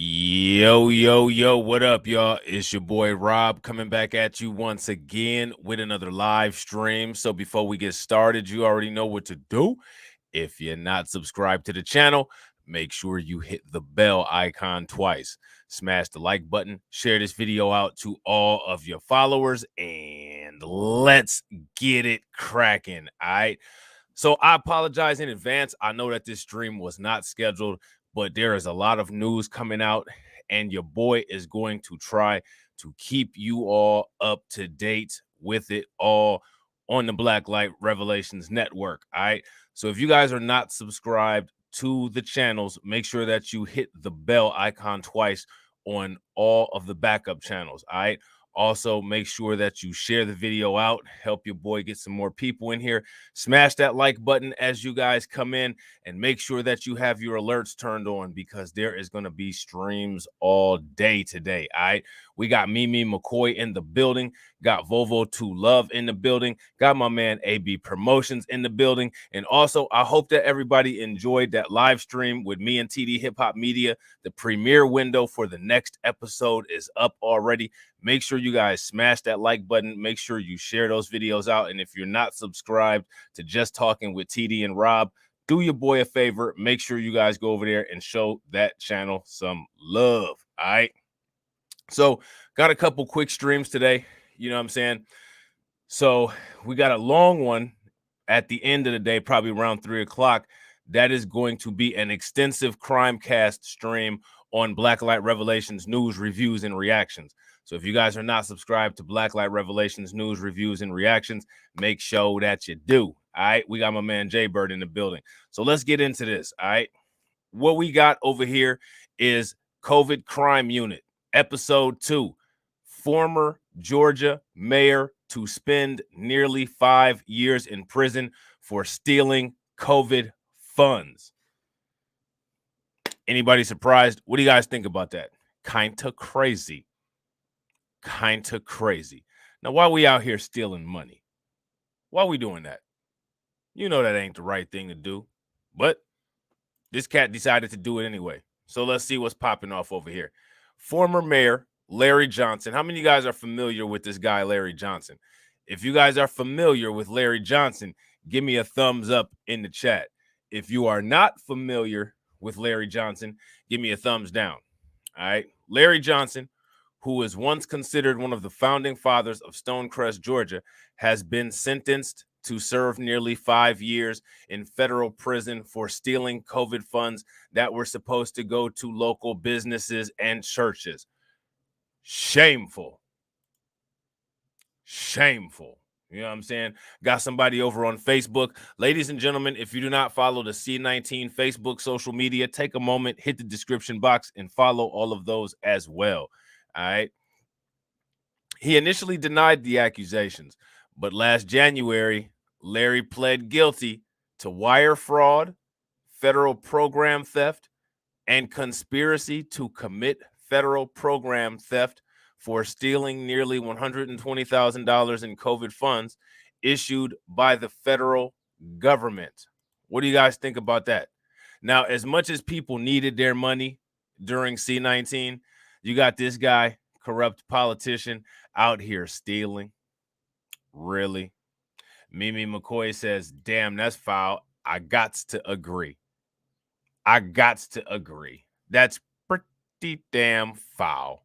Yo, what up, y'all? It's your boy Rob coming back at you once again with another live stream. So before we get started, you already know what to do. If you're not subscribed to the channel, make sure you hit the bell icon twice. Smash the like button, share this video out to all of your followers, and let's get it cracking. All right. So I apologize in advance. I know that this stream was not scheduled, but there is a lot of news coming out, and your boy is going to try to keep you all up to date with it all on the Black Light Revelations Network. All right. So if you guys are not subscribed to the channels, make sure that you hit the bell icon twice on all of the backup channels. All right. Also, make sure that you share the video out, help your boy get some more people in here. Smash that like button as you guys come in, and make sure that you have your alerts turned on because there is going to be streams all day today. All right. We got Mimi McCoy in the building, got Volvo to Love in the building, got my man AB Promotions in the building. And also, I hope that everybody enjoyed that live stream with me and TD Hip Hop Media. The premiere window for the next episode is up already. Make sure you guys smash that like button. Make sure you share those videos out. And if you're not subscribed to Just Talking with TD and Rob, do your boy a favor. Make sure you guys go over there and show that channel some love. All right. So got a couple quick streams today. You know what I'm saying? So we got a long one at the end of the day, probably around 3 o'clock. That is going to be an extensive crime cast stream on Black Light Revelations news, reviews, and reactions. So if you guys are not subscribed to Black Light Revelations news, reviews, and reactions, make sure that you do. All right. We got my man Jay Bird in the building. So let's get into this. All right. What we got over here is COVID Crime Unit, Episode 2. Former Georgia mayor to spend nearly 5 years in prison for stealing COVID funds. Anybody surprised? What do you guys think about that? Kinda crazy. Kinda crazy. Now, why we out here stealing money? Why we doing that? You know that ain't the right thing to do. But this cat decided to do it anyway. So let's see what's popping off over here. Former mayor Larry Johnson. How many of you guys are familiar with this guy, Larry Johnson? If you guys are familiar with Larry Johnson, give me a thumbs up in the chat. If you are not familiar with Larry Johnson, give me a thumbs down. All right. Larry Johnson, who was once considered one of the founding fathers of Stonecrest, Georgia, has been sentenced to serve nearly 5 years in federal prison for stealing COVID funds that were supposed to go to local businesses and churches. Shameful. Shameful. You know what I'm saying? Got somebody over on Facebook. Ladies and gentlemen, if you do not follow the C19 Facebook social media, take a moment, hit the description box, and follow all of those as well. All right. He initially denied the accusations, but last January, Larry pled guilty to wire fraud, federal program theft, and conspiracy to commit federal program theft for stealing nearly $120,000 in COVID funds issued by the federal government. What do you guys think about that? Now, as much as people needed their money during C19, you got this guy, corrupt politician, out here stealing. Really? Mimi McCoy says, damn, that's foul. I gots to agree. I gots to agree. That's pretty damn foul.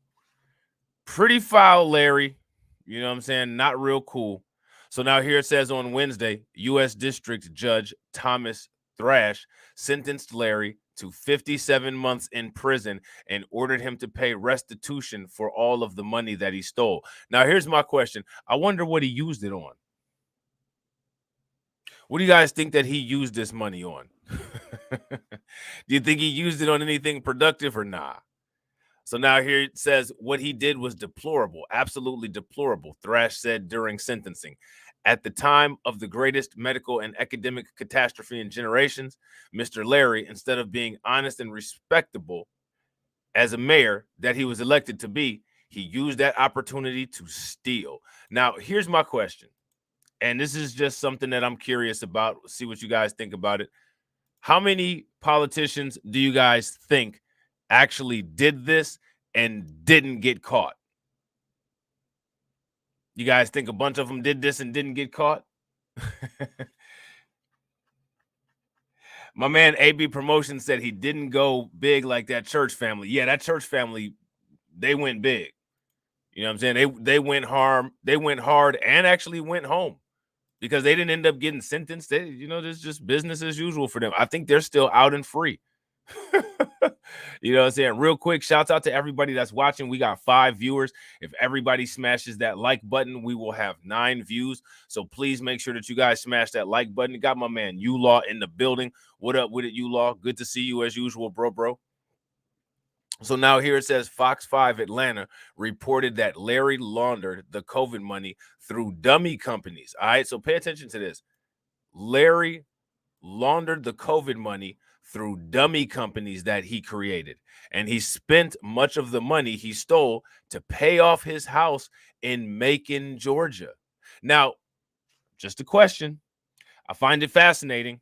Pretty foul, Larry. You know what I'm saying? Not real cool. So now here it says on Wednesday, U.S. District Judge Thomas Thrash sentenced Larry to 57 months in prison and ordered him to pay restitution for all of the money that he stole. Now, here's my question. I wonder what he used it on. What do you guys think that he used this money on? Do you think he used it on anything productive or nah? So now here it says what he did was deplorable, absolutely deplorable, Thrash said during sentencing. At the time of the greatest medical and academic catastrophe in generations, Mr. Larry, instead of being honest and respectable as a mayor that he was elected to be, he used that opportunity to steal. Now, here's my question, and this is just something that I'm curious about. See what you guys think about it. How many politicians do you guys think actually did this and didn't get caught? You guys think a bunch of them did this and didn't get caught? My man AB Promotion said he didn't go big like that church family. Yeah, that church family, they went big. You know what I'm saying? They went hard and actually went home because they didn't end up getting sentenced. They, this is just business as usual for them. I think they're still out and free. You know what I'm saying? Real quick, shouts out to everybody that's watching. We got 5 viewers. If everybody smashes that like button, we will have 9 views. So please make sure that you guys smash that like button. Got my man U-Law in the building. What up with it, U-Law? Good to see you as usual, bro. So now here it says Fox 5 Atlanta reported that Larry laundered the COVID money through dummy companies. All right, so pay attention to this. Larry laundered the COVID money through dummy companies that he created. And he spent much of the money he stole to pay off his house in Macon, Georgia. Now, just a question. I find it fascinating.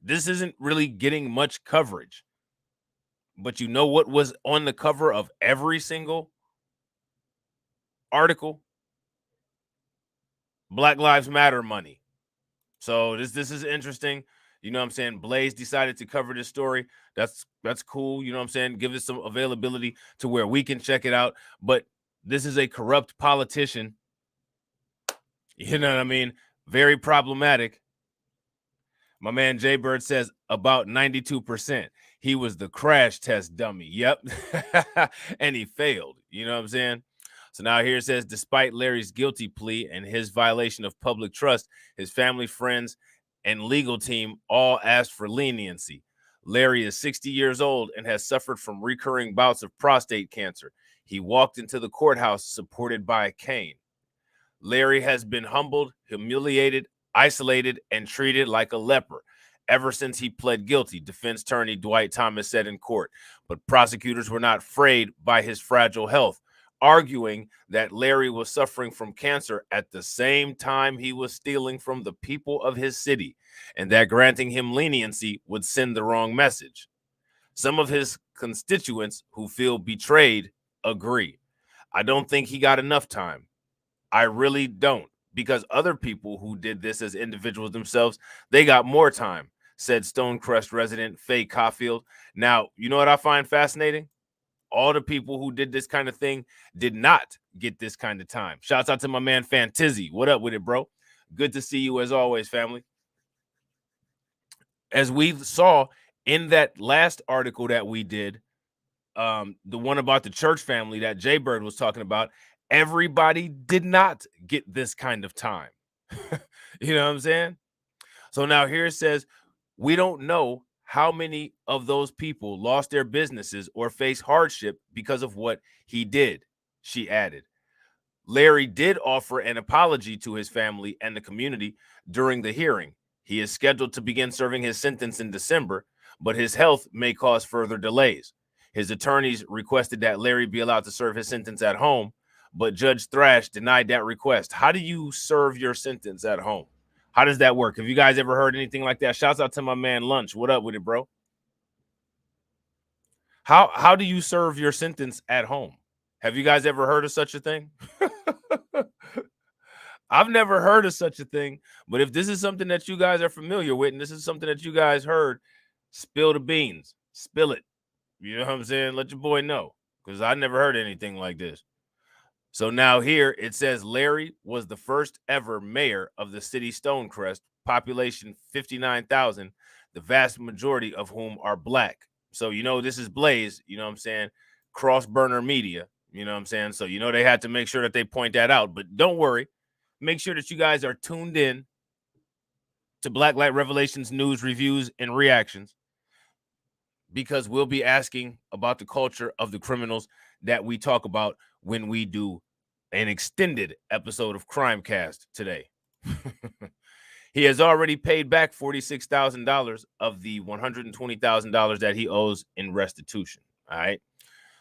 This isn't really getting much coverage. But you know what was on the cover of every single article? Black Lives Matter money. So this is interesting. You know what I'm saying? Blaze decided to cover this story. That's cool. You know what I'm saying? Give us some availability to where we can check it out. But this is a corrupt politician. You know what I mean? Very problematic. My man Jay Bird says about 92%. He was the crash test dummy. Yep. And he failed. You know what I'm saying? So now here it says, despite Larry's guilty plea and his violation of public trust, his family, friends, and legal team all asked for leniency. Larry is 60 years old and has suffered from recurring bouts of prostate cancer. He walked into the courthouse supported by a cane. Larry has been humbled, humiliated, isolated, and treated like a leper ever since he pled guilty, defense attorney Dwight Thomas said in court. But prosecutors were not afraid by his fragile health, arguing that Larry was suffering from cancer at the same time he was stealing from the people of his city, and that granting him leniency would send the wrong message. Some of his constituents who feel betrayed agree. I don't think he got enough time. I really don't, because other people who did this as individuals themselves, they got more time, said Stonecrest resident Faye Caulfield. Now, you know what I find fascinating? All the people who did this kind of thing did not get this kind of time. Shouts out to my man Fantizzi. What up with it, bro? Good to see you as always, family. As we saw in that last article that we did, the one about the church family that Jay Bird was talking about, everybody did not get this kind of time. You know what I'm saying? So now here it says, we don't know how many of those people lost their businesses or face hardship because of what he did, she added. Larry did offer an apology to his family and the community during the hearing. He is scheduled to begin serving his sentence in December, but his health may cause further delays. His attorneys requested that Larry be allowed to serve his sentence at home, but Judge Thrash denied that request. How do you serve your sentence at home? How does that work? Have you guys ever heard anything like that? Shouts out to my man Lunch. What up with it, bro? How do you serve your sentence at home? Have you guys ever heard of such a thing? I've never heard of such a thing, but if this is something that you guys are familiar with and this is something that you guys heard, spill the beans, spill it. You know what I'm saying? Let your boy know, because I never heard anything like this. So now here it says Larry was the first ever mayor of the city Stonecrest, population 59,000, the vast majority of whom are black. So, this is Blaze, you know what I'm saying? Cross burner media, you know what I'm saying? So, they had to make sure that they point that out, but don't worry. Make sure that you guys are tuned in to Black Light Revelations news, reviews, and reactions, because we'll be asking about the culture of the criminals that we talk about when we do an extended episode of Crimecast today. He has already paid back $46,000 of the $120,000 that he owes in restitution. All right.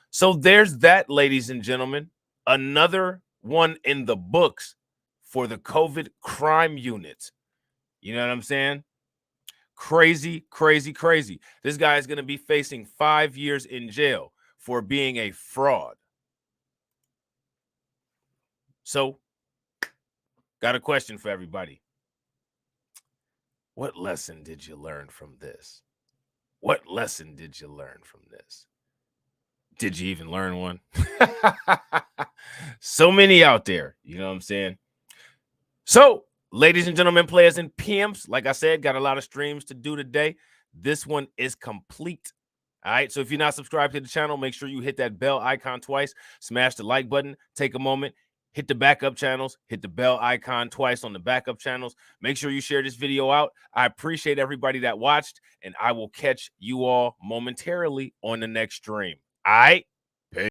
So there's that, ladies and gentlemen. Another one in the books for the COVID crime unit. You know what I'm saying? Crazy, crazy, crazy. This guy is going to be facing 5 years in jail for being a fraud. So, got a question for everybody. What lesson did you learn from this? What lesson did you learn from this? Did you even learn one? So many out there, you know what I'm saying? So, ladies and gentlemen, players and PMs, like I said, got a lot of streams to do today. This one is complete. All right. So if you're not subscribed to the channel, make sure you hit that bell icon twice, smash the like button, take a moment, hit the backup channels, hit the bell icon twice on the backup channels. Make sure you share this video out. I appreciate everybody that watched, and I will catch you all momentarily on the next stream. All right.